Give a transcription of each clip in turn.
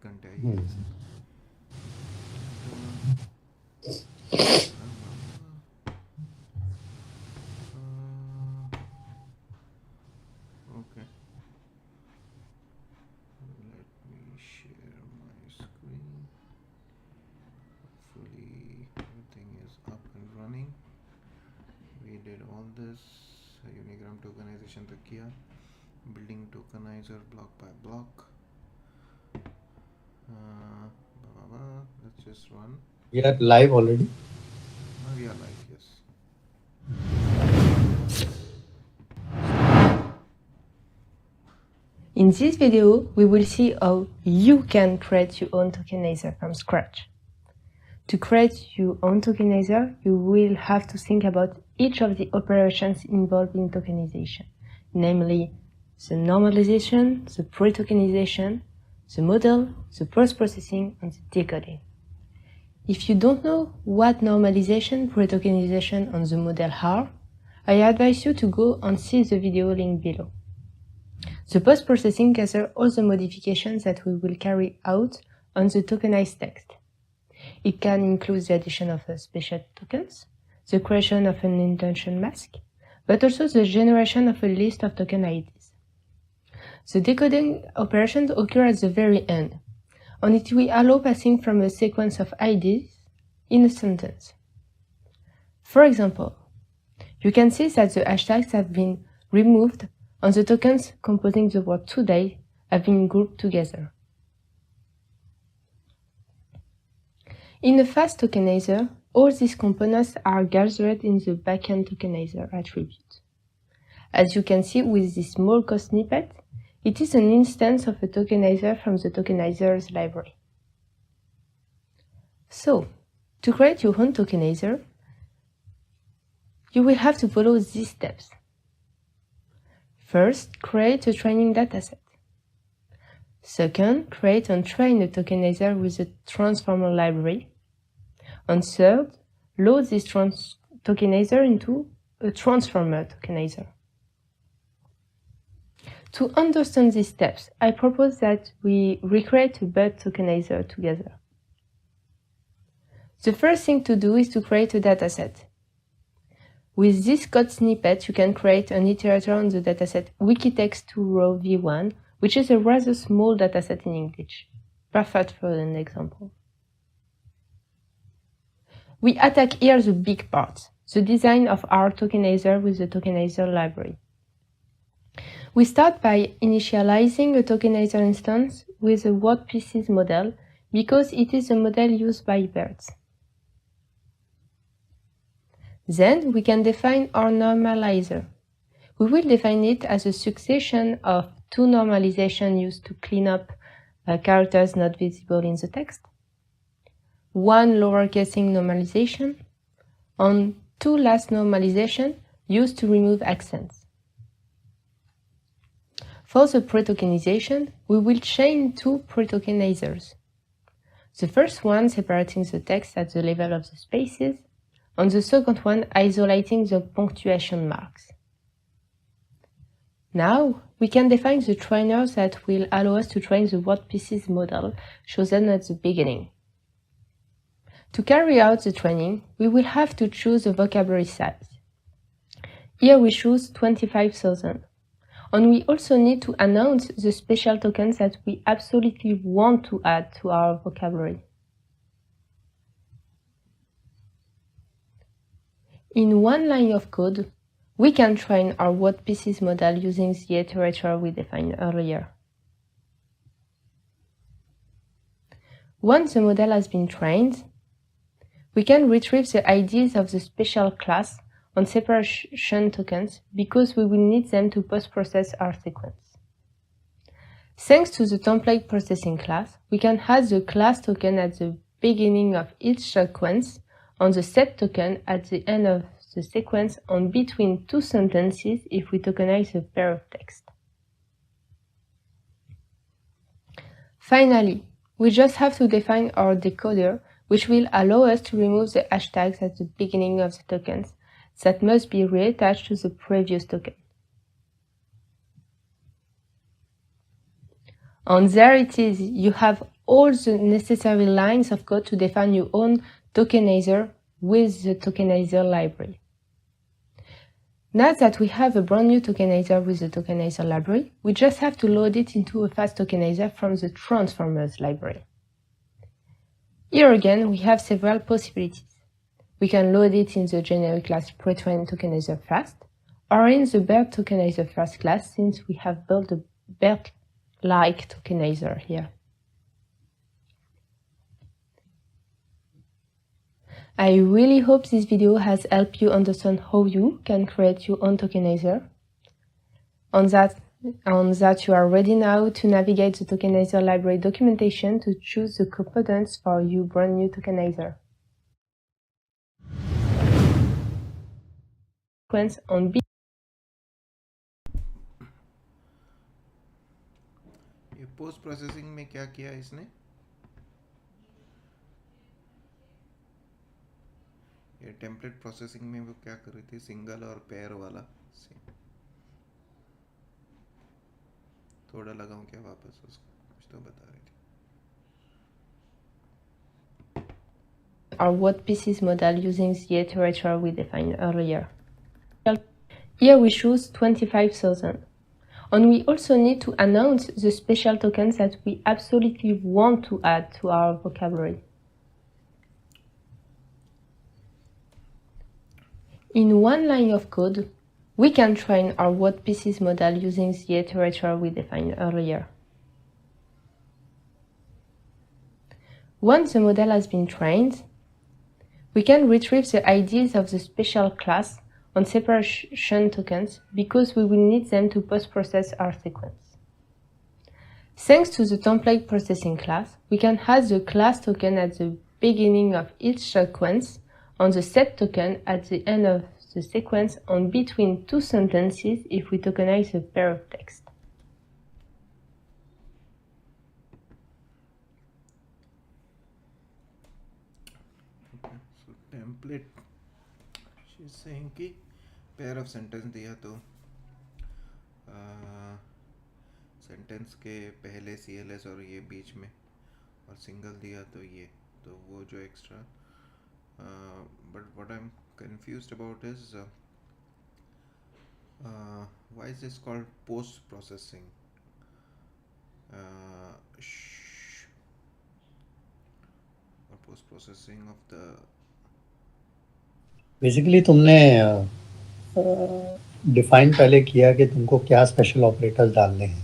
घंटे आई है okay, let me share my screen. Hopefully everything is up and running. We did all this. Unigram tokenization तक किया, building tokenizer block by block. Let's just run. We are live already. We are live, yes. In this video, we will see how you can create your own tokenizer from scratch. To create your own tokenizer, you will have to think about each of the operations involved in tokenization, namely the normalization, the pre-tokenization, the model, the post-processing, and the decoding. If you don't know what normalization, pre-tokenization, and the model are, I advise you to go and see the video link below. The post-processing gathers all the modifications that we will carry out on the tokenized text. It can include the addition of special tokens, the creation of an intention mask, but also the generation of a list of token IDs. The decoding operations occur at the very end, and it will allow passing from a sequence of IDs in a sentence. For example, you can see that the hashtags have been removed and the tokens composing the word today have been grouped together. In a fast tokenizer, all these components are gathered in the backend tokenizer attribute. As you can see with this small code snippet, it is an instance of a tokenizer from the tokenizer's library. So, to create your own tokenizer, you will have to follow these steps. First, create a training dataset. Second, create and train a tokenizer with a transformer library. And third, load this tokenizer into a transformer tokenizer. To understand these steps, I propose that we recreate a BUD tokenizer together. The first thing to do is to create a dataset. With this code snippet, you can create an iterator on the dataset Wikitext2Row v1, which is a rather small dataset in English. Perfect for an example. We attack here the big part, the design of our tokenizer with the tokenizer library. We start by initializing a tokenizer instance with a word pieces model because it is a model used by BERT. Then we can define our normalizer. We will define it as a succession of two normalizations used to clean up characters not visible in the text, one lowercasing normalization, and two last normalizations used to remove accents. For the pre-tokenization, we will chain two pre-tokenizers. The first one separating the text at the level of the spaces, and the second one isolating the punctuation marks. Now, we can define the trainers that will allow us to train the word pieces model chosen at the beginning. To carry out the training, we will have to choose a vocabulary size. Here we choose 25,000. And we also need to announce the special tokens that we absolutely want to add to our vocabulary. In one line of code, we can train our word pieces model using the iterator we defined earlier. Once the model has been trained, we can retrieve the IDs of the special class and separation tokens because we will need them to post-process our sequence. Thanks to the template processing class, we can add the class token at the beginning of each sequence and the set token at the end of the sequence and between two sentences if we tokenize a pair of text. Finally, we just have to define our decoder, which will allow us to remove the hashtags at the beginning of the tokens that must be reattached to the previous token. And there it is, you have all the necessary lines of code to define your own tokenizer with the tokenizer library. Now that we have a brand new tokenizer with the tokenizer library, we just have to load it into a fast tokenizer from the transformers library. Here again, we have several possibilities. We can load it in the generic class pre-trained tokenizer fast, or in the BERT tokenizer fast class, since we have built a BERT-like tokenizer here. I really hope this video has helped you understand how you can create your own tokenizer. On that you are ready now to navigate the tokenizer library documentation to choose the components for your brand new tokenizer. On ये post processing में क्या किया इसने? ये template processing में वो क्या कर रही थी? सिंगल और पेयर वाला थोड़ा लगाऊं क्या वापस उसको? कुछ तो बता रही थी. Our what pieces model using the iterator we defined earlier. Here we choose 25,000. And we also need to announce the special tokens that we absolutely want to add to our vocabulary. In one line of code, we can train our what pieces model using the iterator we defined earlier. Once the model has been trained, we can retrieve the IDs of the special class on separation tokens because we will need them to post-process our sequence. Thanks to the template processing class, we can add the class token at the beginning of each sequence, on the set token at the end of the sequence, and between two sentences if we tokenize a pair of text. Okay, so template, she's saying कि pair of sentence दिया तो sentence के पहले CLS और ये बीच में, और single दिया तो ये, तो वो जो extra. But what I'm confused about is why is this called post processing? Or post processing of the. Basically तुमने डिफाइन पहले किया कि तुमको क्या स्पेशल ऑपरेटर्स डालने हैं,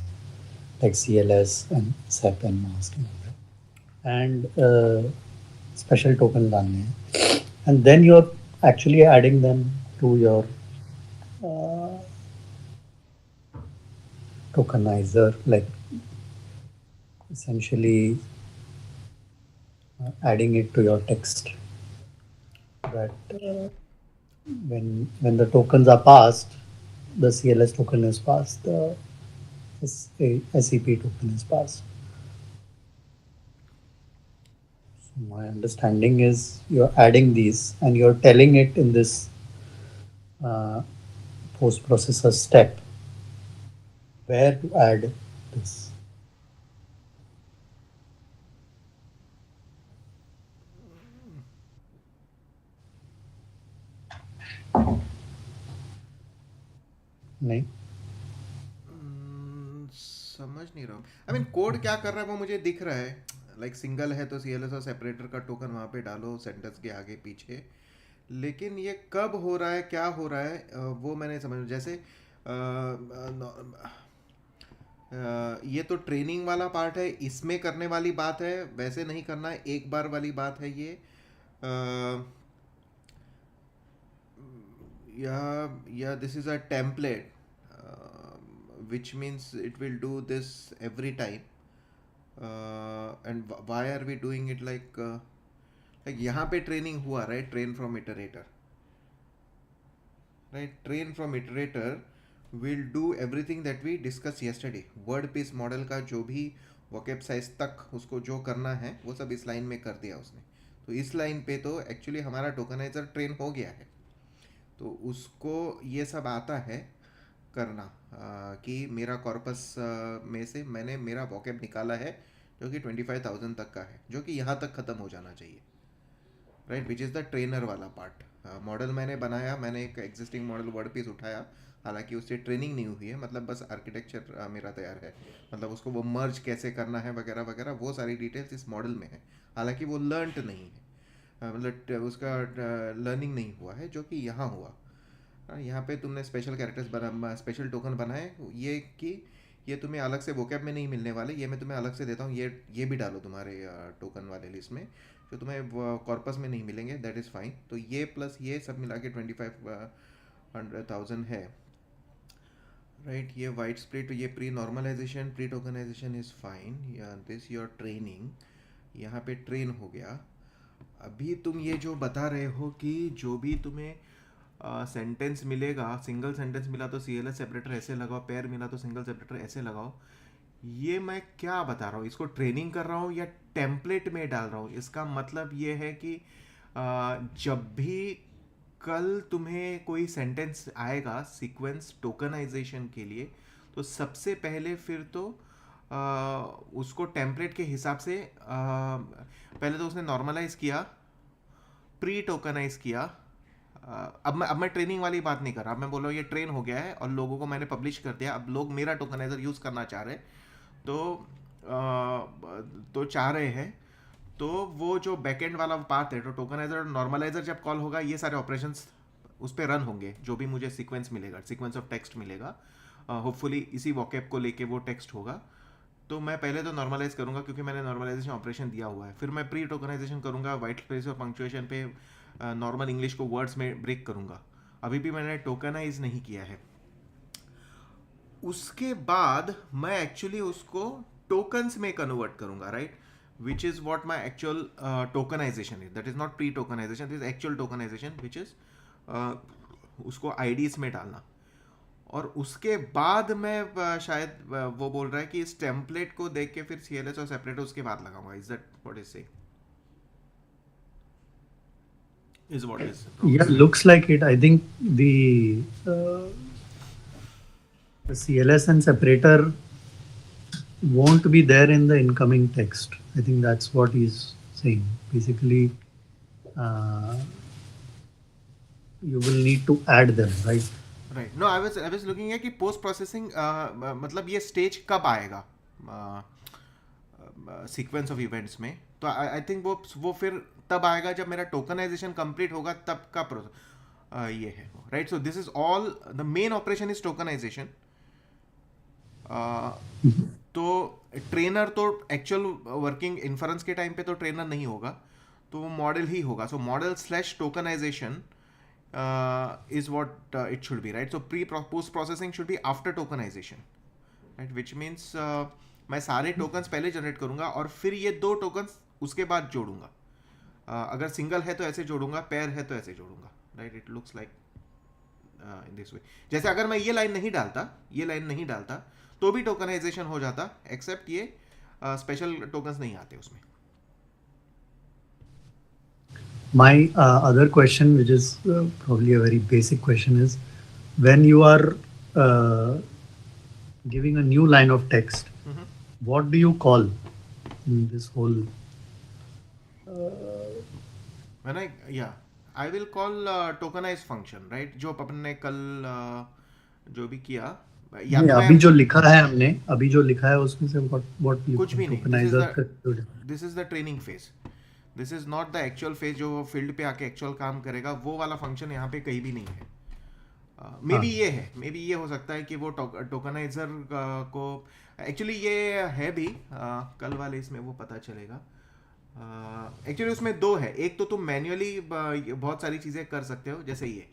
like CLS and SEP and mask and special token डालने हैं, and then you are actually adding them to your tokenizer, like essentially adding it to your text. That when the tokens are passed, the CLS token is passed, the SEP token is passed. So my understanding is you're adding these and you're telling it in this post-processor step where to add this. नहीं समझ नहीं रहा हूँ. I mean code क्या कर रहा है वो मुझे दिख रहा है. लाइक सिंगल है तो CLS और सेपरेटर का टोकन वहाँ पे डालो सेंटेंस के आगे पीछे. लेकिन ये कब हो रहा है, क्या हो रहा है, वो मैंने समझ. जैसे ये तो ट्रेनिंग वाला पार्ट है, इसमें करने वाली बात है, वैसे नहीं करना है, एक बार वाली बात है ये. yeah, this is a template, which means it will do this every time. And why are we doing it like यहाँ पे ट्रेनिंग हुआ, right? Train from iterator, right? Train from iterator will do everything that we discussed yesterday. Word piece model का जो भी vocab size तक उसको जो करना है वो सब इस लाइन में कर दिया उसने. तो इस लाइन पे तो एक्चुअली हमारा टोकनाइजर ट्रेन हो गया है, तो उसको ये सब आता है करना कि मेरा कॉर्पस में से मैंने मेरा वॉकेब निकाला है जो कि 25,000 तक का है, जो कि यहाँ तक ख़त्म हो जाना चाहिए, right, which is the trainer वाला पार्ट। मॉडल मैंने बनाया, मैंने एक एग्जिस्टिंग मॉडल वर्ड पीस उठाया, हालांकि उससे ट्रेनिंग नहीं हुई है, मतलब बस आर्किटेक्चर मेरा तैयार है, मतलब उसको वो मर्ज कैसे करना है वगैरह वगैरह वो सारी डिटेल्स इस मॉडल में है, हालांकि वो लर्नड नहीं है, मतलब उसका लर्निंग नहीं हुआ है, जो कि यहाँ हुआ। यहाँ पे तुमने स्पेशल कैरेक्टर्स बना, स्पेशल टोकन बनाए, ये कि ये तुम्हें अलग से वोकैब में नहीं मिलने वाले, ये मैं तुम्हें अलग से देता हूँ, ये भी डालो तुम्हारे टोकन वाले लिस्ट में, जो तुम्हें कॉर्पस में नहीं मिलेंगे, दैट इज़ फाइन। तो ये प्लस ये सब मिला के 25,000 है, राइट। ये वाइट स्प्लिट, ये pre normalization, pre tokenization is fine, this your training, यहाँ पे ट्रेन हो गया। अभी तुम ये जो बता रहे हो कि जो भी तुम्हें सेंटेंस मिलेगा, सिंगल सेंटेंस मिला तो CLS सेपरेटर ऐसे लगाओ, पेयर मिला तो सिंगल सेपरेटर ऐसे लगाओ, ये मैं क्या बता रहा हूँ, इसको ट्रेनिंग कर रहा हूँ या टेम्पलेट में डाल रहा हूँ? इसका मतलब ये है कि जब भी कल तुम्हें कोई सेंटेंस आएगा सीक्वेंस टोकनाइजेशन के लिए, तो सबसे पहले फिर तो उसको टेम्पलेट के हिसाब से पहले तो उसने नॉर्मलाइज किया, प्री टोकनाइज किया। अब मैं ट्रेनिंग वाली बात नहीं कर रहा, अब मैं बोल रहा हूँ ये ट्रेन हो गया है और लोगों को मैंने पब्लिश कर दिया, अब लोग मेरा टोकनाइजर यूज़ करना चाह रहे, तो चाह रहे हैं, तो वो जो बैकएंड वाला पार्ट है, तो टोकनाइजर और नॉर्मलाइजर जब कॉल होगा, ये सारे ऑपरेशंस उस पर रन होंगे, जो भी मुझे सीक्वेंस मिलेगा, सीक्वेंस ऑफ टेक्स्ट मिलेगा, होपफुली इसी वॉकैब को लेके वो टेक्स्ट होगा। तो मैं पहले तो नॉर्मलाइज करूंगा क्योंकि मैंने नॉर्मलाइजेशन ऑपरेशन दिया हुआ है, फिर मैं प्री टोकनाइजेशन करूंगा, वाइट स्पेस और पंक्चुएशन पे नॉर्मल इंग्लिश को वर्ड्स में ब्रेक करूंगा, अभी भी मैंने टोकनाइज नहीं किया है। उसके बाद मैं एक्चुअली उसको टोकन्स में कन्वर्ट करूंगा, right, which is what my actual tokenization is, that is not pre-tokenization, this is actual tokenization, which is उसको IDs में डालना। और उसके बाद मैं शायद वो बोल रहा है कि इस टेम्पलेट को देख के फिर CLS और सेपरेटर उसके बाद लगाऊंगा, is that what is saying? Is what is Yeah, looks like it. I think the CLS and separator won't be there in the incoming text. I think that's what he's saying. Basically, you will need to add them, right? Right. No, I was looking at कि post processing मतलब ये stage कब आएगा sequence of events में, तो I think वो फिर तब आएगा जब मेरा टोकनाइजेशन कंप्लीट होगा, तब का प्रोसेस ये है, right. So this is all, the main operation is tokenization. तो ट्रेनर तो एक्चुअल वर्किंग इन्फरेंस के टाइम पे तो ट्रेनर नहीं होगा, तो वो मॉडल ही होगा। So model slash tokenization is what it should be, right? So post processing should be after tokenization, right, which means मैं सारे टोकन्स पहले जनरेट करूंगा और फिर ये दो टोकन्स उसके बाद जोड़ूंगा। अगर सिंगल है तो ऐसे जोड़ूंगा, पेयर है तो ऐसे जोड़ूंगा, right. It looks like in this way. जैसे अगर मैं ये लाइन नहीं डालता तो भी टोकनाइजेशन हो जाता, एक्सेप्ट ये स्पेशल टोकन्स नहीं आते उसमें। My other question, which is probably a very basic question, is when you are giving a new line of text, what do you call in this whole? I will call tokenize function, right? जो अपन ने कल जो भी किया, या नहीं, अभी जो लिखा है हमने, अभी जो लिखा है उसमें से what कुछ भी नहीं। tokenizer this is the training phase, this is not the actual phase जो फील्ड पे आके एक्चुअल काम करेगा, वो वाला फंक्शन यहाँ पे कहीं भी नहीं है। मे बी ये है, मे बी ये हो सकता है कि वो टोकनाइजर को एक्चुअली ये है भी, कल वाले इसमें वो पता चलेगा। एक्चुअली उसमें दो है, एक तो तुम मैन्युअली बहुत सारी चीज़ें कर सकते हो, जैसे ये,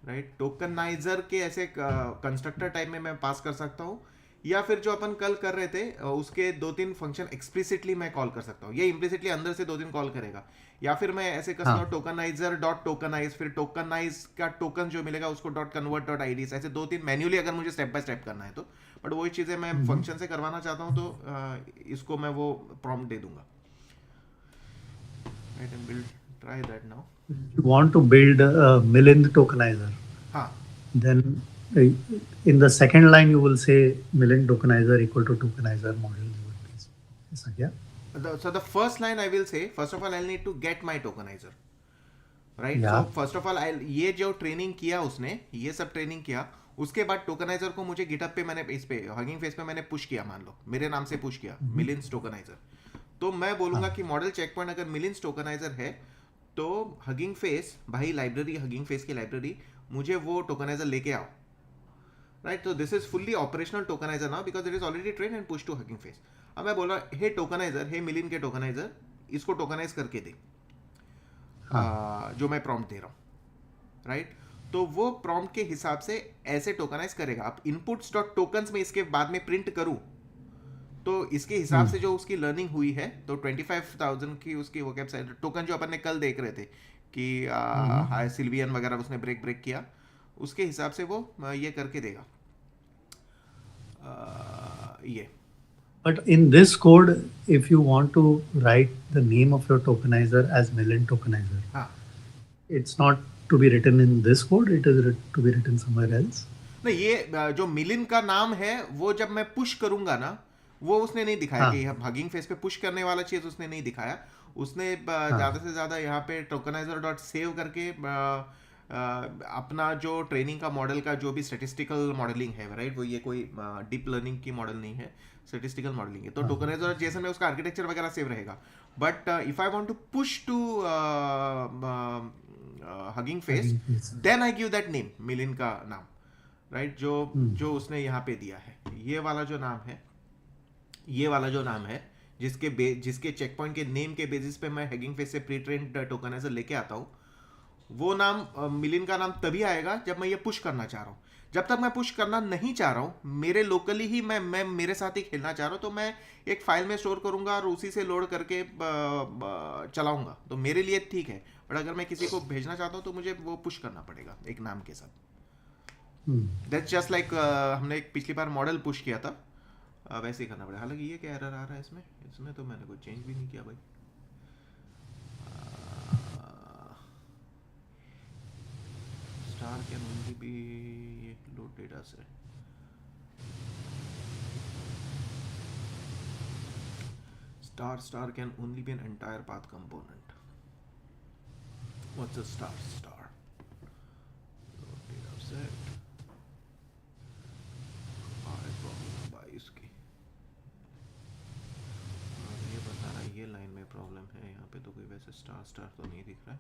राइट, टोकनाइजर के ऐसे कंस्ट्रक्टर टाइप में मैं पास कर सकता हूँ, या फिर जो अपन कल कर रहे थे उसके 2-3 फंक्शन एक्सप्लिसिटली मैं कॉल कर सकता हूँ, ये इम्प्लिसिटली अंदर से 2-3 कॉल करेगा, या फिर मैं ऐसे कर सकता हूँ टोकनाइजर डॉट टोकनाइज, फिर टोकनाइज का टोकन जो मिलेगा उसको डॉट कन्वर्ट डॉट IDs, ऐसे 2-3 मैन्युअली अगर मुझे स्टेप बाय स्टेप करना है तो। बट वही चीज़ें मैं फंक्शन से करवाना चाहता हूँ, तो इसको मैं वो प्रॉम्प्ट दे दूंगा। Right, and will try that now. You want to build a Milind tokenizer. हाँ, Then in the second line you will say Milind tokenizer equal to tokenizer model. ऐसा क्या? So the first line I will say, first of all I'll need to get my tokenizer, right. या so first of all I, ये जो training किया उसने, ये सब training किया, उसके बाद टोकनाइजर को मुझे गिटअप पे मैंने इस पे हगिंग फेस पे मैंने पुश किया, मान लो मेरे नाम से पुश किया मिलियंस टोकनाइजर, तो मैं बोलूंगा हाँ कि मॉडल चेक पॉइंट अगर मिलियंस टोकनाइजर है तो हगिंग फेस भाई, लाइब्रेरी हगिंग फेस की लाइब्रेरी, मुझे वो टोकनाइजर लेके आओ, राइट. तो this is fully operational tokenizer now because it is already train and push to hugging face. अब मैं बोल रहा, हे टोकनाइजर, हे मिलियन के टोकनाइजर, इसको टोकनाइज करके दे, हाँ जो मैं प्रॉम्प्ट दे रहा हूँ, राइट. तो वो प्रॉम्प्ट के हिसाब से ऐसे टोकनाइज करेगा. आप इनपुट्स डॉट टोकन्स में इसके बाद में प्रिंट करूँ तो इसके हिसाब से जो उसकी लर्निंग हुई है, तो 25,000 की उसकी वो वेबसाइट टोकन जो अपन ने कल देख रहे थे कि हाई सिल्वियन वगैरह उसने ब्रेक किया, उसके हिसाब से वो ये करके देगा, ये. but in this code if you want to write the name of your tokenizer as Millen tokenizer, हाँ. it's not to be written in this code, it is to be written somewhere else. नहीं, ये जो मिलिन का नाम है वो जब मैं पुश करूंगा ना, वो उसने नहीं दिखाया हाँ कि हगिंग फेस पे पुश करने वाला चीज उसने नहीं दिखाया. उसने हाँ ज्यादा से ज्यादा यहाँ पे टोकनाइजर डॉट सेव करके अपना जो ट्रेनिंग का मॉडल का जो भी स्टेटिस्टिकल मॉडलिंग है, राइट, वो ये कोई डीप लर्निंग की मॉडल नहीं है, स्टेटिस्टिकल मॉडलिंग है, तो हाँ टोकनाइजर और जेसन में उसका आर्किटेक्चर वगैरह सेव रहेगा. But if I want to push to hugging face, Hugging Face. Then I give that name, मिलिन का नाम, राइट, जो हम्म जो उसने यहाँ पे दिया है, ये वाला जो नाम है, ये वाला जो नाम है, जिसके चेक पॉइंट के नेम के बेसिस पे मैं हगिंग फेस से प्री ट्रेन्ड टोकनाइजर लेके आता हूँ, वो नाम मिलिन का नाम तभी आएगा जब मैं ये पुश करना चाह रहा हूँ. जब तक मैं पुश करना नहीं चाह रहा हूँ, मेरे लोकली ही मैं मेरे साथ ही खेलना चाह रहा हूँ, तो मैं एक फाइल में स्टोर करूंगा और उसी से लोड करके चलाऊंगा, तो मेरे लिए ठीक है. बट अगर मैं किसी को भेजना चाहता हूँ तो मुझे वो पुश करना पड़ेगा एक नाम के साथ. दैट्स जस्ट लाइक हमने एक पिछली बार मॉडल पुश किया था, वैसे ही करना पड़ेगा. हालांकि ये क्या एरर आ रहा है इसमें, इसमें तो मैंने कोई चेंज भी नहीं किया भाई. Star can only be load data से, star can only be an entire path component. What's a star? Load data set. Problem 22 की, और ये बता रहा है ये लाइन में प्रॉब्लम है, यहाँ पे तो कोई वैसे स्टार तो नहीं दिख रहा है.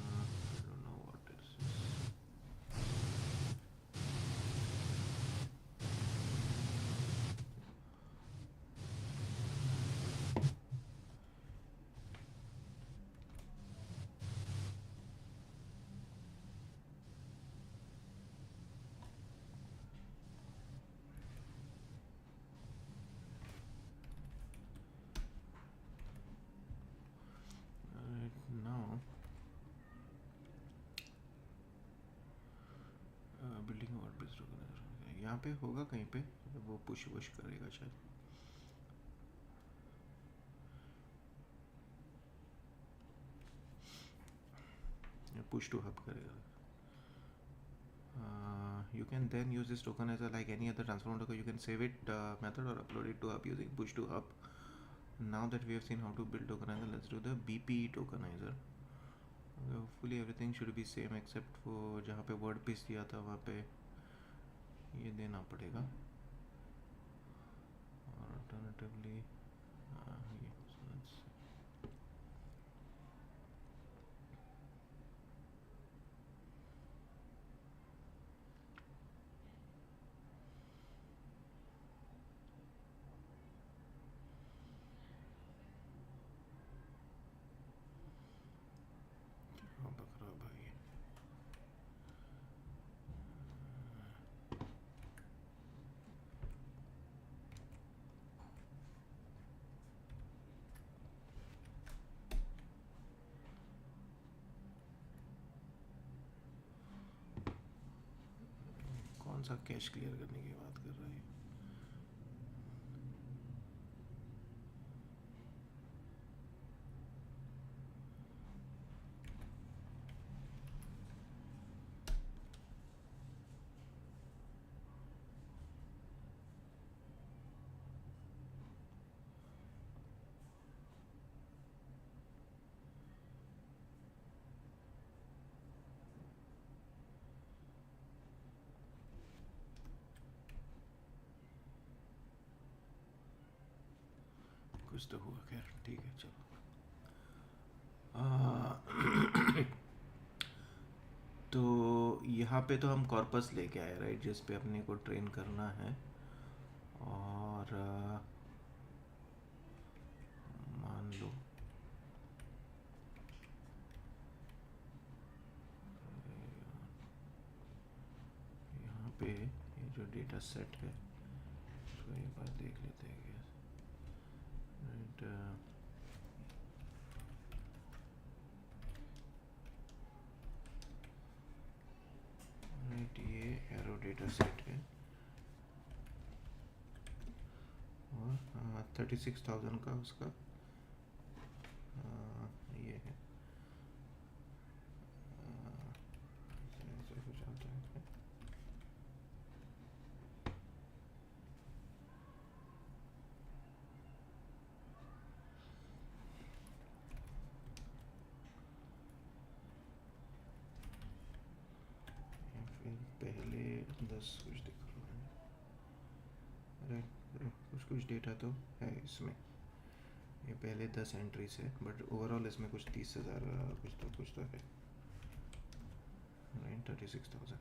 I don't know what is this. Now building और बेस्ड यहाँ पे होगा कहीं पे, वो पुश वुश करेगा शायद. पुश टू हब करेगा. You can then use this tokenizer like any other transformer token. You can save it method or upload it to hub using push to hub. Now that we have seen how to build tokenizer, let's do the BPE tokenizer. Hopefully everything should be same except for जहाँ पे word piece दिया था वहाँ पे ये देना पड़ेगा. Alternatively ये बकरा भाई. कौन सा कैश क्लियर करने की बात कर रहा है? कुछ तो हुआ, खैर ठीक है चलो। तो यहाँ पे तो हम कॉर्पस लेके आए राइट, जिस पे अपने को ट्रेन करना है। और मान लो यहाँ पे ये जो डेटा सेट है उसको एक बार देख लेते हैं क्या राइट। राइट, ये एरो डेटा सेट है और 36,000 का उसका ये है। ऐसे कुछ आता है क्या? या फिर पहले 10 कुछ दिख रहा है राइट, कुछ डेटा तो है इसमें। ये पहले 10 एंट्रीज है बट ओवरऑल इसमें कुछ 30,000 कुछ तो है राइट, 36,000।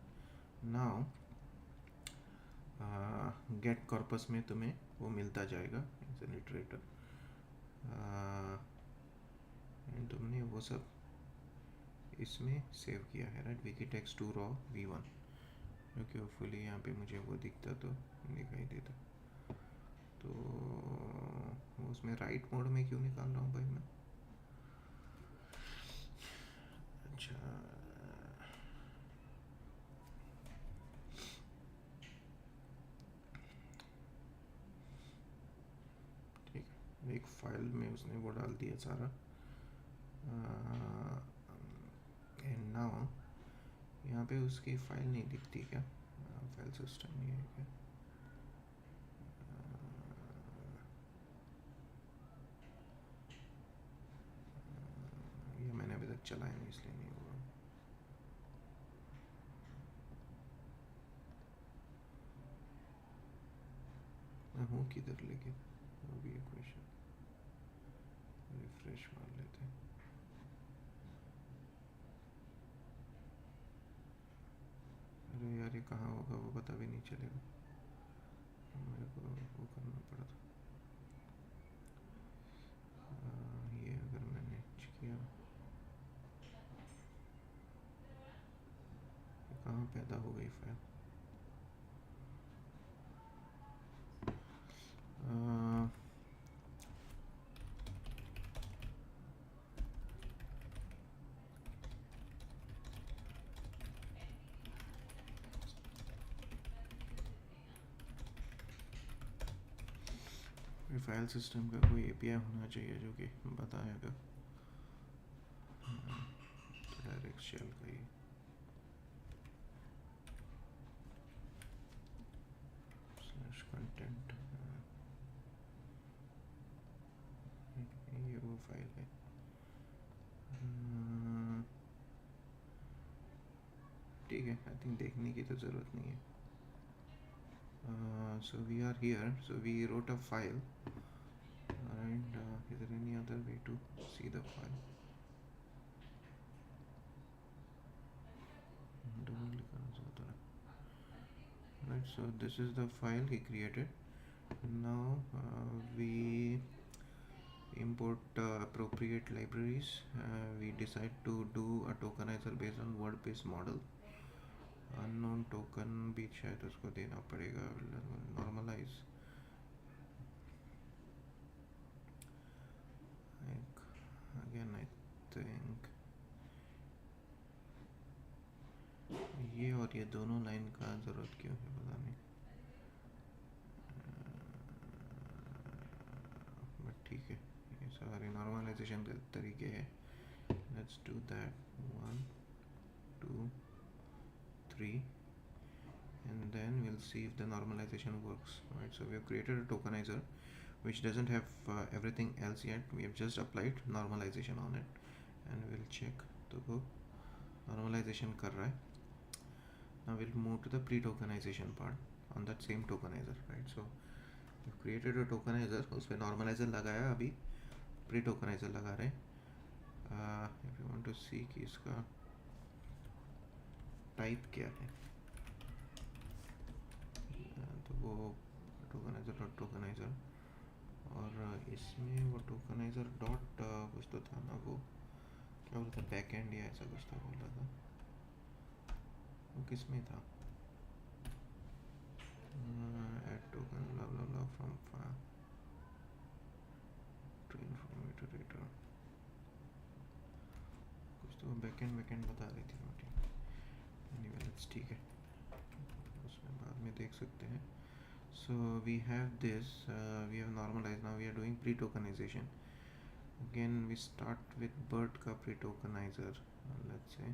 नाउ गेट कॉर्पस में तुम्हें वो मिलता जाएगा एज एन इटरेटर, एंड तुमने वो सब इसमें सेव किया है राइट। विकीटेक्स्ट 2 रॉ v1, क्योंकि होपफुली यहाँ पे मुझे वो दिखता तो दिखाई देता। तो वो उसमें राइट मोड में क्यों निकाल रहा हूँ भाई मैं? अच्छा ठीक है, एक फाइल में उसने वो डाल दिया सारा। एंड नाउ यहाँ पे उसकी फाइल नहीं दिखती क्या? फाइल सिस्टम नहीं है क्या? ये मैंने अभी तक चलाया नहीं इसलिए नहीं हुआ। मैं हूँ किधर लेकिन वो भी एक क्वेश्चन। रिफ्रेश मार लेते हैं। अरे यार ये कहाँ होगा वो पता भी नहीं चलेगा, मेरे को वो करना पड़ा था। ये अगर मैंने किया, कहाँ पैदा हो गई फाइल? फाइल सिस्टम का कोई एपीआई होना चाहिए जो कि बताएगा डायरेक्ट शेल का ही। स्लैश कंटेंट, ये वो फाइल है। ठीक है, आई थिंक देखने की तो ज़रूरत नहीं है। So we are here, so we wrote a file, and is there any other way to see the file? Double click करना चाहता है right, so this is the file he created. Now we import appropriate libraries. We decide to do a tokenizer based on word-based model. Unknown token भी शायद उसको देना पड़ेगा। Normalise again I think ये और ये दोनों लाइन का ज़रूरत क्यों है पता नहीं, बट ठीक है, ये सारे नॉर्मलाइजेशन के तरीके हैं। Let's do that 1 2 3 and then we'll see if the normalization works. Right, so we have created a tokenizer which doesn't have everything else yet. We have just applied normalization on it and we'll check तो वो normalization कर रहा है। Now we'll move to the pre-tokenization part on that same tokenizer, right? So created tokenizer, उस पर normaliser लगाया, अभी pre tokeniser लगा रहे हैं. इफ यू वांट टू सी कि इसका टाइप क्या है, तो वो टोकनाइजर, और इसमें वो टोकनाइजर डॉट कुछ तो था ना, वो क्या बोलता था, बैक एंड या ऐसा कुछ तो बोल रहा था. वो किस में था, add token blah blah blah from to informator, कुछ तो बैकएंड बता रही थी नोटी. एनीवे ठीक है, उसमें बाद में देख सकते हैं. So we have this, we have normalized, now we are doing pre-tokenization. Again we start with BERT ka pre-tokenizer, let's say,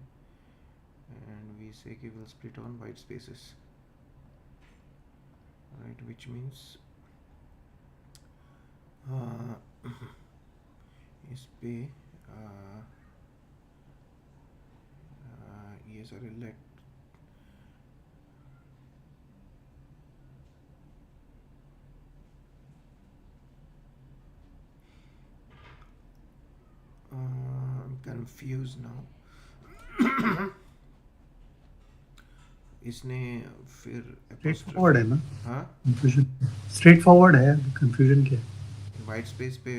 and we say कि we'll split on white spaces, right, which means इस पे ये सारे let I'm confused now. इसने फिर straight forward है ना, हाँ, कंफ्यूजन स्ट्रेट फॉरवर्ड है, कंफ्यूजन क्या है? वाइट स्पेस पे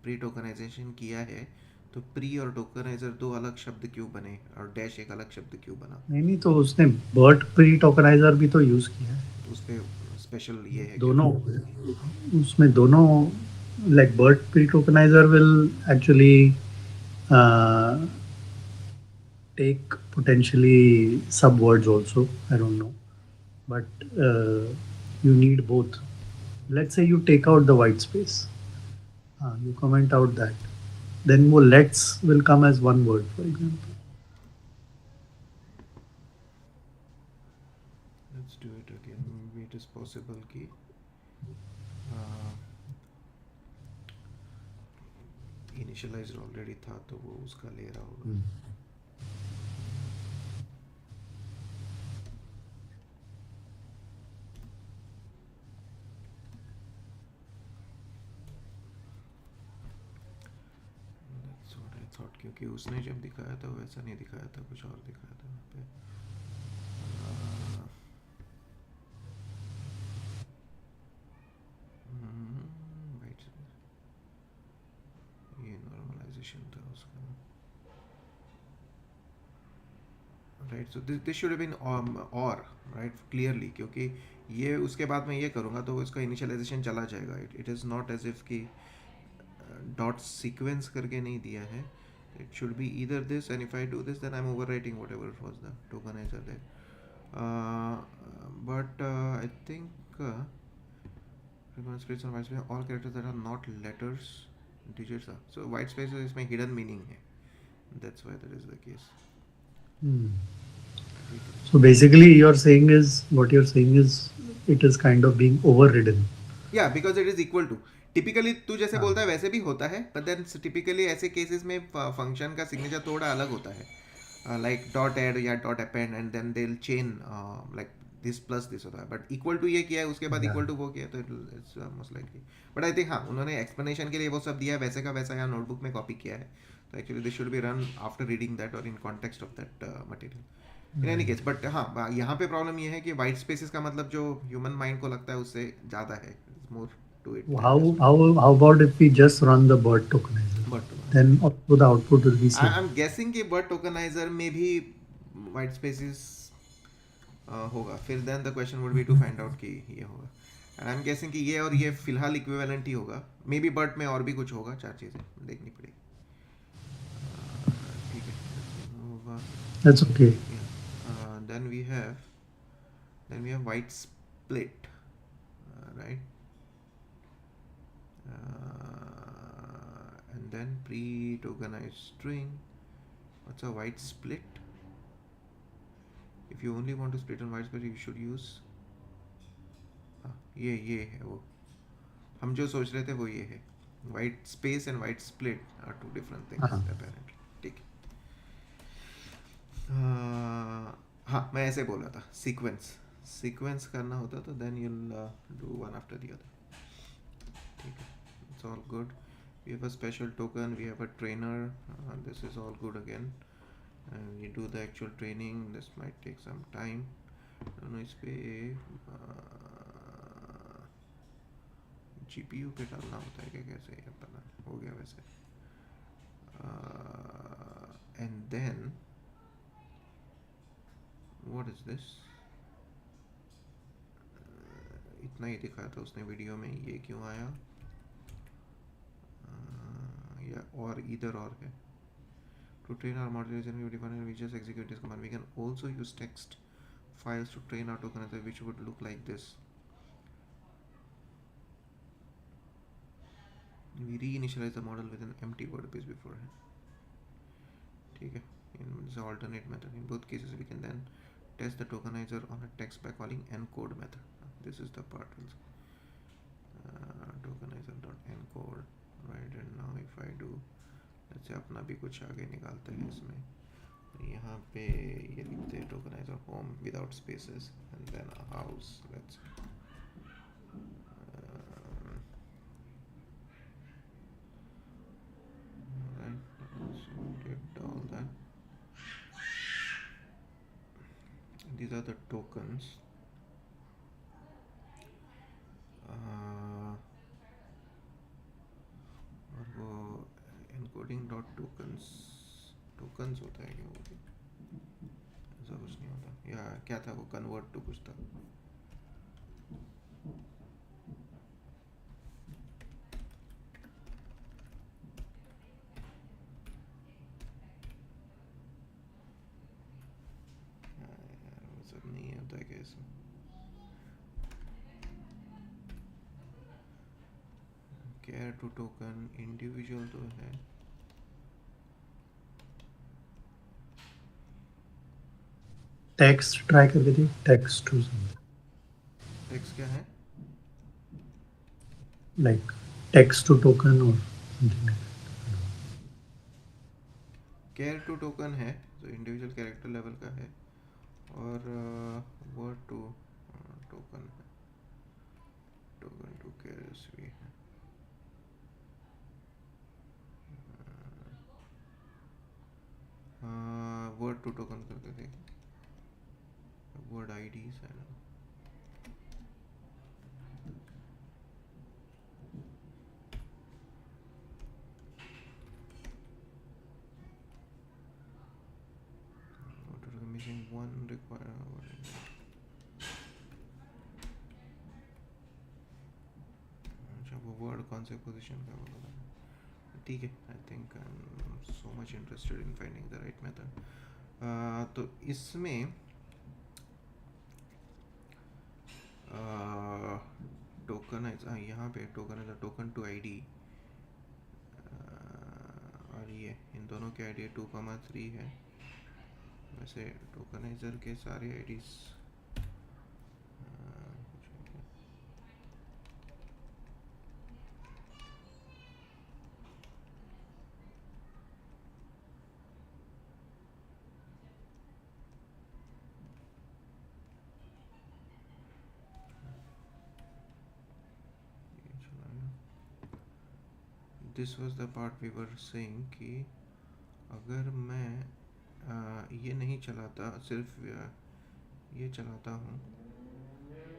प्री टोकनाइजेशन किया है, तो प्री और टोकनाइजर दो अलग शब्द क्यों बने और डैश एक अलग शब्द क्यों बना? नहीं तो उसने बर्ट प्री टोकनाइजर भी तो यूज किया है. तो उस पे स्पेशल ये है दोनों, उसमें दोनों, like BERT pre-tokenizer will actually take potentially subwords also. I don't know, but you need both. Let's say you take out the white space, you comment out that, then वो let's will come as one word, for example. Let's do it again. Maybe it is possible कि initialised already था तो वो उसका ले रहा होगा. That's what I thought, क्योंकि उसने जब दिखाया था वैसा नहीं दिखाया था, कुछ और दिखाया था वहाँ पे. Right. ये नॉर्मलाइजेशन था उसका. Right, so this should have been और राइट क्लियरली, क्योंकि ये उसके बाद मैं ये करूँगा तो इसका इनिशियलाइजेशन चला जाएगा. It is not as if कि डॉट सीक्वेंस करके नहीं दिया है. It should be either this, and if I do this then I am overwriting whatever was the tokenizer there. But I think frequency splits on white space, all characters that are not letters, digits are. So white space is इसमें hidden meaning है. That's why that is the case. So basically what you're saying is it is kind of being overridden. Yeah, because it is equal to. Typically तू जैसे बोलता है वैसे भी होता है, बट देन टिपिकली ऐसे केसेस में फंक्शन का सिग्नेचर थोड़ा अलग होता है, लाइक डॉट ऐड या dot append, and then they will chain like this plus this होता है. बट इक्वल टू ये किया है, उसके बाद इक्वल टू वो किया, तो it's most likely. But I think हाँ, उन्होंने एक्सप्लेनेशन के लिए वो सब दिया है, वैसे का वैसा यहाँ नोटबुक में कॉपी किया है. तो actually this should be run after reading that और in context of that material. In any case, but हाँ, यहाँ पे प्रॉब्लम ये है कि वाइट स्पेसिस का मतलब जो ह्यूमन माइंड को लगता है उससे ज़्यादा है. मोर to it. How about if we just run the BERT tokenizer? Then also the output will be same. I'm guessing कि BERT tokenizer में भी white spaces होगा. फिर then the question would be to find out कि ये होगा. And I'm guessing कि ये और ये फिलहाल equivalent ही होगा. Maybe BERT में और भी कुछ होगा, चार चीजें देखनी पड़ेगी. ठीक है. That's okay. Yeah. Then we have white split, right? And then pre-tokenized string. What's a white split? If you only want to split on white space, you should use ये है वो, हम जो सोच रहे थे वो ये है. White space and white split are two different things apparently. ठीक है. हाँ, मैं ऐसे बोल रहा था, सीक्वेंस करना होता तो then you'll do one after the other. ठीक है, it's all good. We have a special token, we have a trainer, this is all good again. And we do the actual training, this might take some time. दोनों इस पे GPU पे डालना होता है क्या, कैसे ये पता हो गया वैसे. And then what is this? इतना ही दिखाया था उसने वीडियो में, ये क्यों आया? या और इधर और है. To train our model we define and we just execute this command. We can also use text files to train our tokenizer, which would look like this. We reinitialize the model with an empty word base beforehand. ठीक है, in this alternate method. In both cases, we can then test the tokenizer on a text by calling encode method. This is the part. Tokenizer.encode. Right, and now if I do, let's say अपना भी कुछ आगे निकालते हैं इसमें. यहाँ पे ये लिखते हैं tokenizer home without spaces and then a house. Let's right, so did all that. These are the tokens. और वो encoding dot tokens होता है क्या वो भी? ऐसा कुछ नहीं होता या क्या था वो, convert to कुछ था. वो सब नहीं होता है क्या इसमें. care to token individual तो है. टेक्स्ट ट्राई करके देख, टेक्स्ट टू टेक्स्ट क्या है? लाइक टेक्स्ट टू टोकन और समथिंग. केयर टू टोकन है जो इंडिविजुअल कैरेक्टर लेवल का है, और वर्ड टू टोकन है. टोकन टू केयर्स भी है. वर्ड टू टोकन करके देख. वर्ड आईडीज है ना. missing one require. अच्छा वो वर्ड कौन से पोजीशन का होगा. ठीक है, I think I am so much interested in finding the right method. तो इसमें टोकनाइज, यहाँ पे टोकनाइज टोकन टू आईडी, और ये इन दोनों के आईडी 2,3 है. वैसे टोकनाइजर के सारे IDs this was the part we were saying कि अगर मैं ये नहीं चलाता, सिर्फ ये चलाता हूँ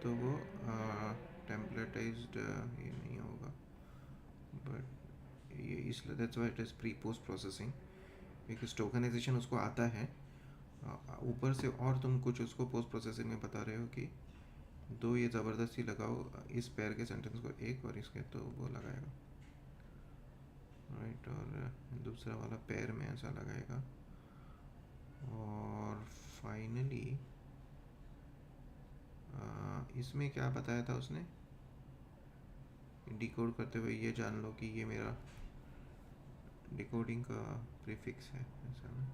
तो वो टेम्पलेटाइज्ड ये नहीं होगा. बट ये इसलिए that's why it is pre post processing, because tokenization उसको आता है ऊपर से, और तुम कुछ उसको पोस्ट प्रोसेसिंग में बता रहे हो कि दो ये ज़बरदस्ती लगाओ इस पैर के सेंटेंस को एक और इसके, तो वो लगाएगा. राइट, और दूसरा वाला पैर में ऐसा लगाएगा. और फाइनली इसमें क्या बताया था उसने, डिकोड करते हुए ये जान लो कि ये मेरा डिकोडिंग का प्रीफिक्स है, ऐसा ना.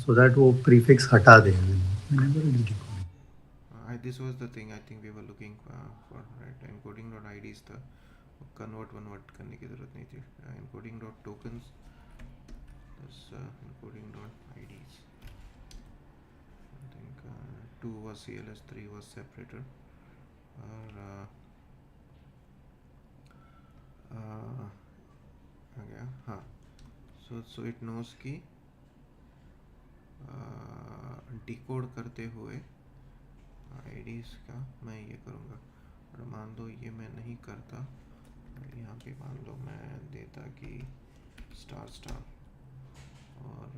सो दैट वो प्रीफिक्स हटा दे. This was the thing I think we were looking for, right? Encoding dot IDs था, convert करने की ज़रूरत नहीं थी. Encoding dot tokens plus encoding dot IDs. 2 was CLS, 3 was separator, और आ गया, हाँ. So it knows कि डिकोड करते हुए आईडीज का मैं ये करूँगा, और मान लो ये मैं नहीं करता, यहाँ पे मान लो मैं देता कि स्टार स्टार, और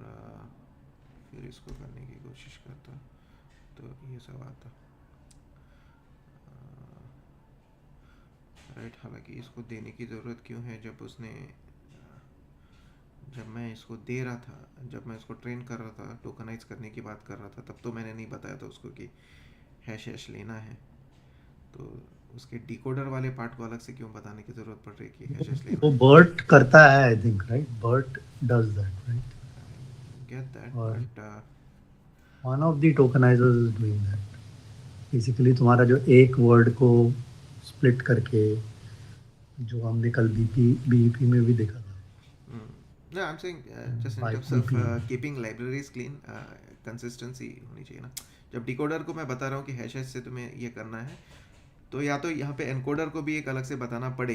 फिर इसको करने की कोशिश करता, तो ये सब आता. राइट. हालांकि इसको देने की ज़रूरत क्यों है, जब मैं इसको दे रहा था, जब मैं इसको ट्रेन कर रहा था, टोकनाइज करने की बात कर रहा था, तब तो मैंने नहीं बताया था उसको कि हैश लेना है. तो उसके डिकोडर वाले पार्ट को अलग से क्यों बताने की ज़रूरत पड़ रही है कि हैश लेना वो है. BERT करता है, I think, right? BERT does that, right? Get that, और but one of the tokenizers is doing that. Basically तुम्हारा जो एक वर्ड को स्प्लिट करके, जो हमने कल बीईपी में भी देखा था. no, I'm saying just in By terms of BP. keeping libraries clean, consistency होनी चाहिए ना. जब डिकोडर को मैं बता रहा हूँ कि हैश से तुम्हें ये करना है, तो या तो यहाँ पे एनकोडर को भी एक अलग से बताना पड़े,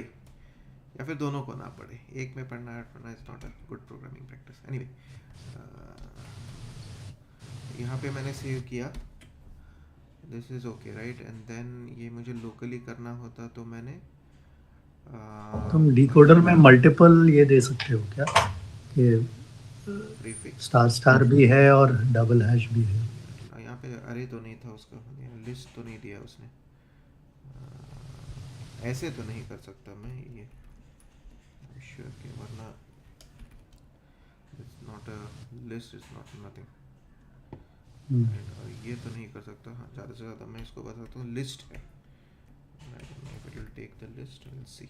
या फिर दोनों को ना पड़े. एक में पढ़ना is not a good programming practice. Anyway, यहाँ पे मैंने सेव किया, this is okay, right. And then ये मुझे लोकली करना होता, तो मैंने तुम डिकोडर में मल्टीपल ये दे सकते हो क्या, कि प्रीफिक्स. स्टार स्टार भी है और डबल हैश भी है? यहाँ पे अरे तो नहीं था उसका, लिस्ट तो नहीं दिया उसने. ऐसे तो नहीं कर सकता मैं ये, श्योर कि वरना it's not a list, it's not nothing. और ये तो नहीं कर सकता. हाँ, ज़्यादा से ज़्यादा मैं इसको बताता हूँ लिस्ट है. I don't know if it will take the list. We'll see.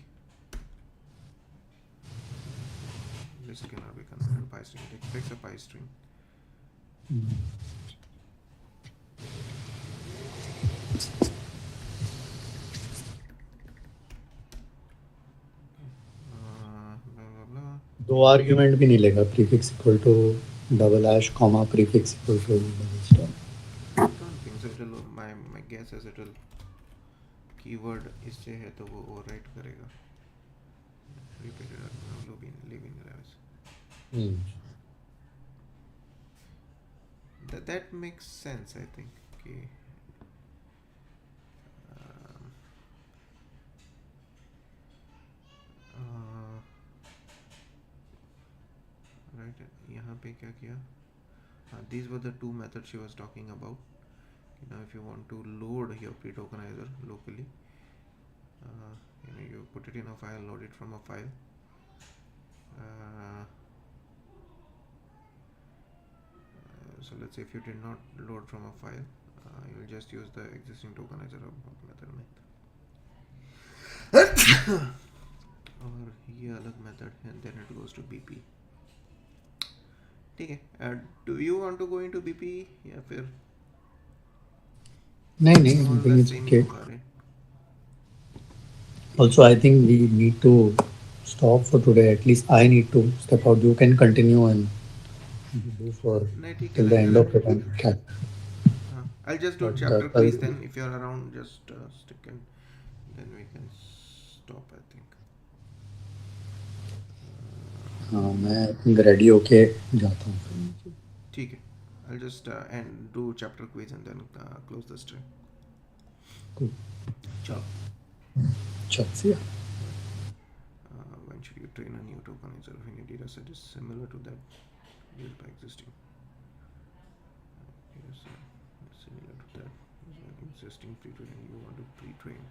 List cannot be converted by string. It expects a pi string. Blah blah blah. दो आर्ग्यूमेंट भी नहीं लेगा, prefix equal to double hash comma prefix equal to double star. I don't think so. My guess is it will keyword इससे है तो वो overwrite करेगा. Leaving that makes sense, I think. कि राइट. यहाँ पे क्या किया, हाँ, these were the two methods she was talking about. Now if you want to load your pre-tokenizer locally, you put it in a file, load it from a file. So let's say if you did not load from a file, you will just use the existing tokenizer method में. और ये अलग method है, then it goes to BP. ठीक है. Do you want to go into BP या फिर नहीं, I think it's okay. Also, I think we need to stop for today. At least I need to step out. You can continue and do for till the end of it and catch. I'll just do But, chapter quiz then. If you're around, just stick in. Then we can stop, I think. हाँ, मैं ready होके जाता हूँ. ठीक है. I'll just and do chapter quiz and then close the stream. Cool. Ciao. See ya. When should you train a new tokenizer if any data set is similar to that used by existing? Yes, similar to that used by existing pre-train, and you want to pre-train.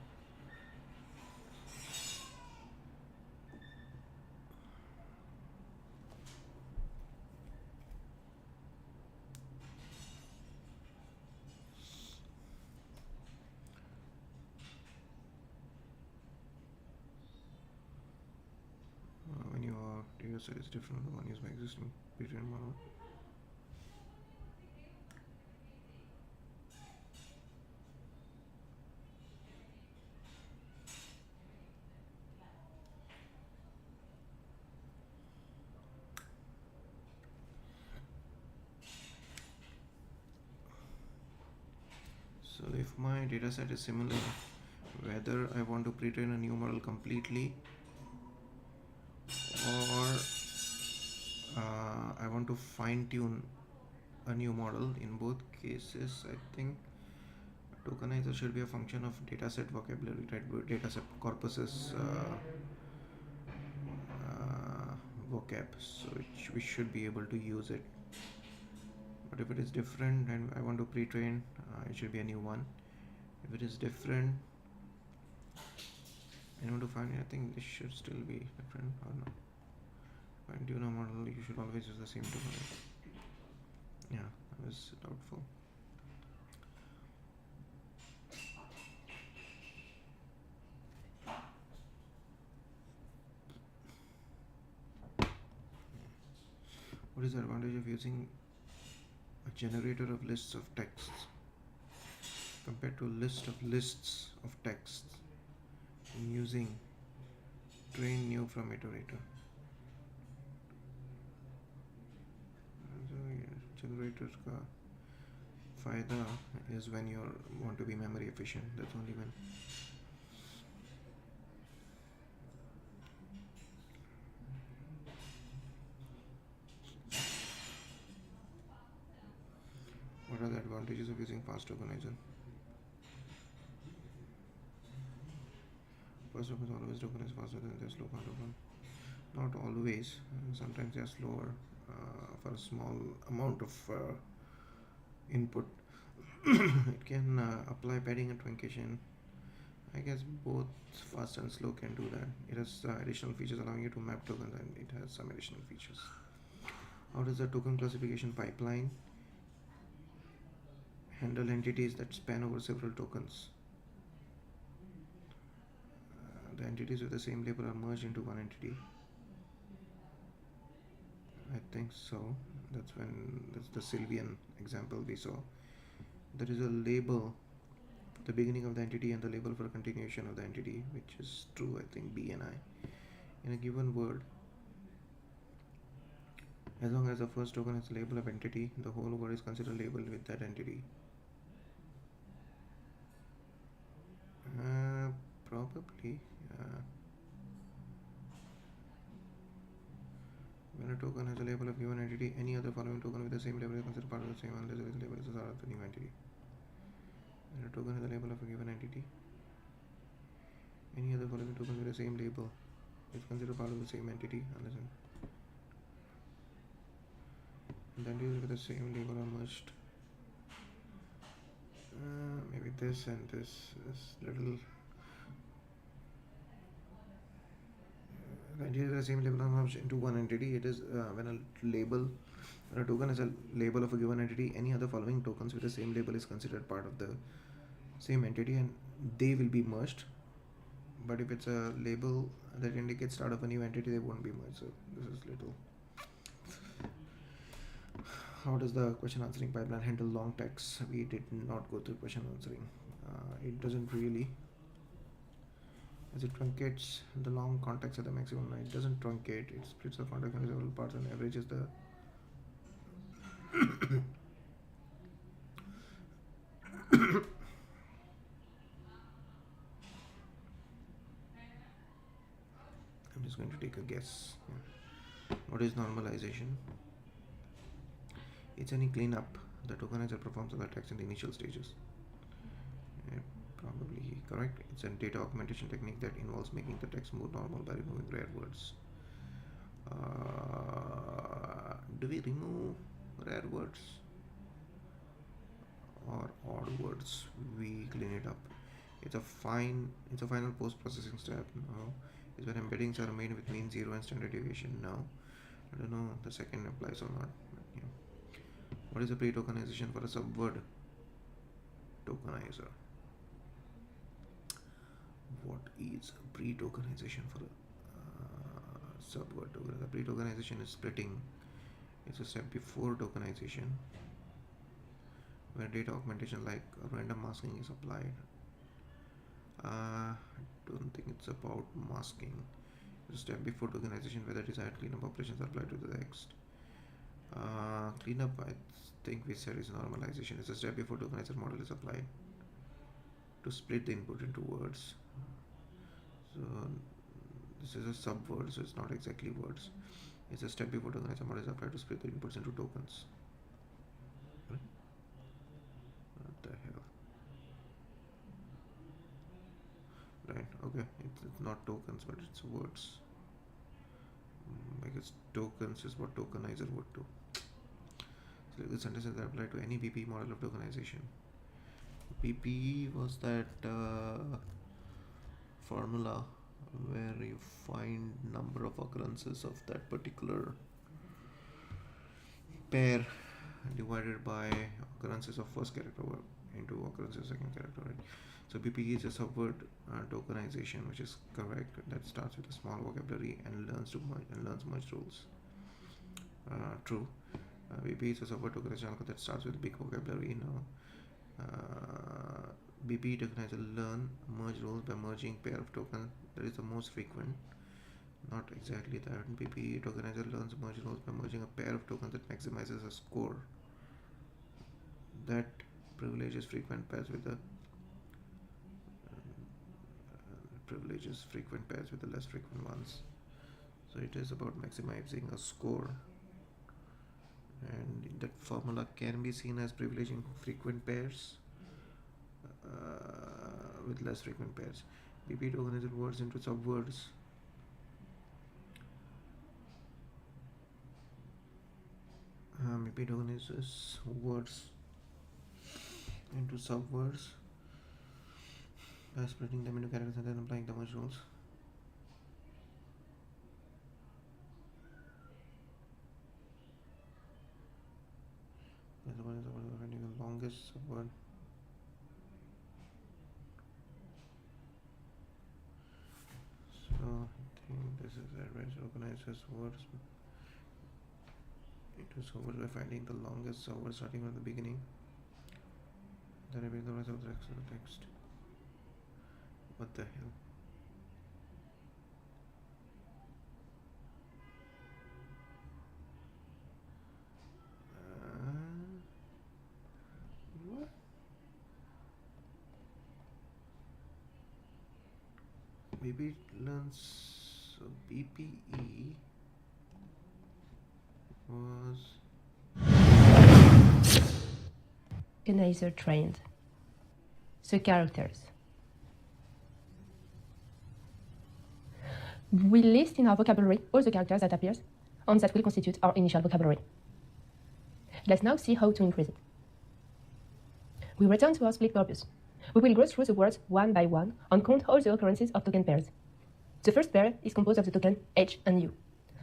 When your data set is different from the one used by existing pre-trained model. Well, if my data set is similar, whether I want to pre-train a new model completely or I want to fine-tune a new model, in both cases I think tokenizer should be a function of dataset vocabulary, right? Dataset corpuses vocab, so we should be able to use it. But if it is different and I want to pre-train, it should be a new one. If it is different and I want to find it, I think this should still be different or not. Fine tune a model, you should always use the same token. Yeah, I was doubtful. What is the advantage of using a generator of lists of texts compared to a list of lists of texts and using train new from iterator? Generator का फायदा is when you want to be memory efficient. That's only when. What are the advantages of using fast tokenizer? Fast tokens always tokenize faster than their slow token. Not always. Sometimes they are slower for a small amount of input. It can apply padding and truncation. I guess both fast and slow can do that. It has additional features allowing you to map tokens, and it has some additional features. How does the token classification pipeline handle entities that span over several tokens? The entities with the same label are merged into one entity. I think so. That's the Sylvian example we saw. There is a label for the beginning of the entity and the label for a continuation of the entity, which is true, I think, B and I. In a given word, as long as the first token has a label of entity, the whole word is considered labeled with that entity. Probably. When a token has a label of given entity, any other following token with the same label is considered part of the same unless its label is the start of the new entity. When a token has a label of a given entity, any other following token with the same label is considered part of the same entity unless the entities with the same label are merged. Maybe this and this is little. The entities with the same label are merged into one entity. It is when a token has a label of a given entity, any other following tokens with the same label is considered part of the same entity and they will be merged. But if it's a label that indicates start of a new entity, they won't be merged. So this is little. How does the question answering pipeline handle long text? We did not go through question answering. It doesn't really. As it truncates the long context at the maximum, it doesn't truncate. It splits the context into several parts and averages the I'm just going to take a guess. Yeah. What is normalization? It's any cleanup the tokenizer performs on the text in the initial stages. Probably correct. It's a data augmentation technique that involves making the text more normal by removing rare words. Do we remove rare words or odd words? We clean it up. It's a final post-processing step. No. Is when embeddings are made with mean zero and standard deviation. No. I don't know the second applies or not. But yeah. What is a pre-tokenization for a subword tokenizer? What is pre-tokenization for a subword tokenizer? Pre-tokenization is splitting. It's a step before tokenization, where data augmentation like random masking is applied. I don't think it's about masking. It's a step before tokenization, whether desired cleanup operations are applied to the text. Cleanup, I think we said, is normalization. It's a step before tokenizer model is applied. to split the input into words. So this is a subword, so it's not exactly words. It's a step before tokenizer model is applied to split the inputs into tokens. Right? What the hell? Right, okay, it's not tokens, but it's words. I guess tokens is what tokenizer would do. So the sentences that apply to any BP model of tokenization. BP was that formula where you find number of occurrences of that particular pair divided by occurrences of first character into occurrences of second character, right? So BPE is a subword tokenization, which is correct. That starts with a small vocabulary and learns merge rules. True. BPE is a subword tokenization that starts with big vocabulary. BPE tokenizer learn merge rules by merging pair of tokens. That is the most frequent. Not exactly that. BPE tokenizer learns merge rules by merging a pair of tokens that maximizes a score. That privileges frequent pairs with the less frequent ones. So it is about maximizing a score, and that formula can be seen as privileging frequent pairs with less frequent pairs. BPE tokenizes words into subwords. BPE tokenizes words into subwords by splitting them into characters and then applying the merge rules. Finding the longest subword. So I think this is that range organizes words into subwords by finding the longest subword starting from the beginning. Then repeat the rest of the text. What the hell? What? Maybe it learns. So BPE was Tokenizer trained. So characters. We list in our vocabulary all the characters that appears and that will constitute our initial vocabulary. Let's now see how to increase it. We return to our split purpose. We will go through the words one by one and count all the occurrences of token pairs. The first pair is composed of the token H and U,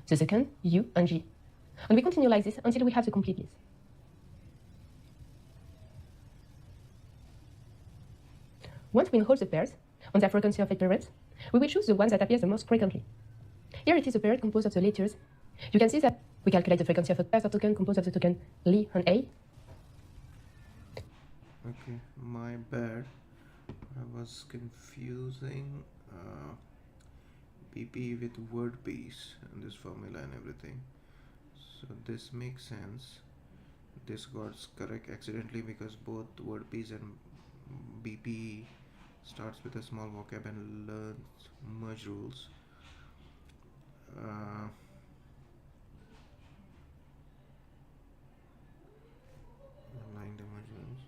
the second U and G. And we continue like this until we have the complete list. Once we know the pairs and their frequency of appearance, we will choose the one that appears the most frequently. Here it is a pair composed of the letters. You can see that we calculate the frequency of a pair of token composed of the token Li and A. okay. My bad. I was confusing BP with word piece and this formula and everything. So this makes sense. This got correct accidentally because both word piece and BP starts with a small vocab and learns merge rules. Align the merge rules.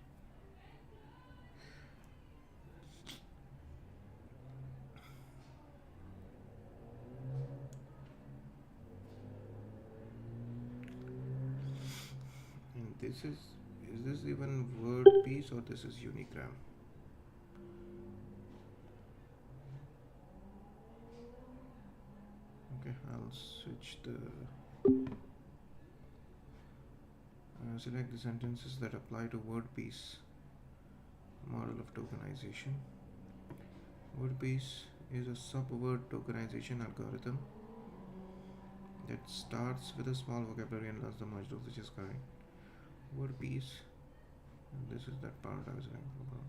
And this is this even word piece or this is Unigram? Okay, I'll switch the select the sentences that apply to word piece model of tokenization. Word piece is a subword tokenization algorithm that starts with a small vocabulary and learns the merge rules, which is correct. Word piece, and this is that part I was talking about.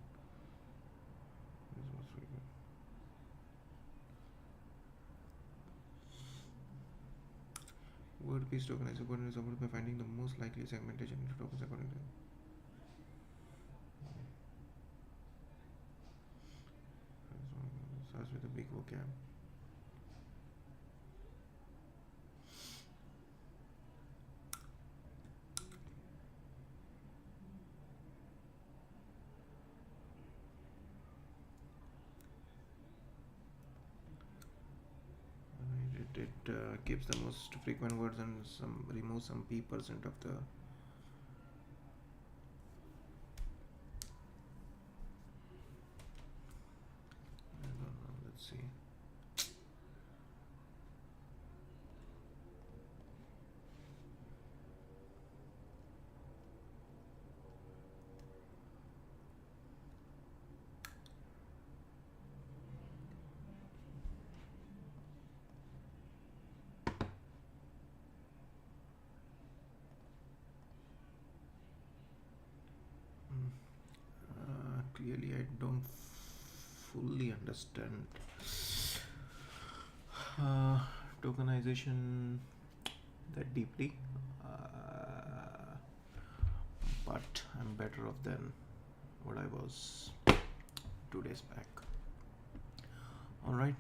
This was frequent. Word piece tokenizer code is about by finding the most likely segmentation into tokens according to vocab. It keeps the most frequent words and some removes some p% of the I don't know, let's see. Clearly I don't fully understand tokenization that deeply, but I'm better off than what I was 2 days back. All right.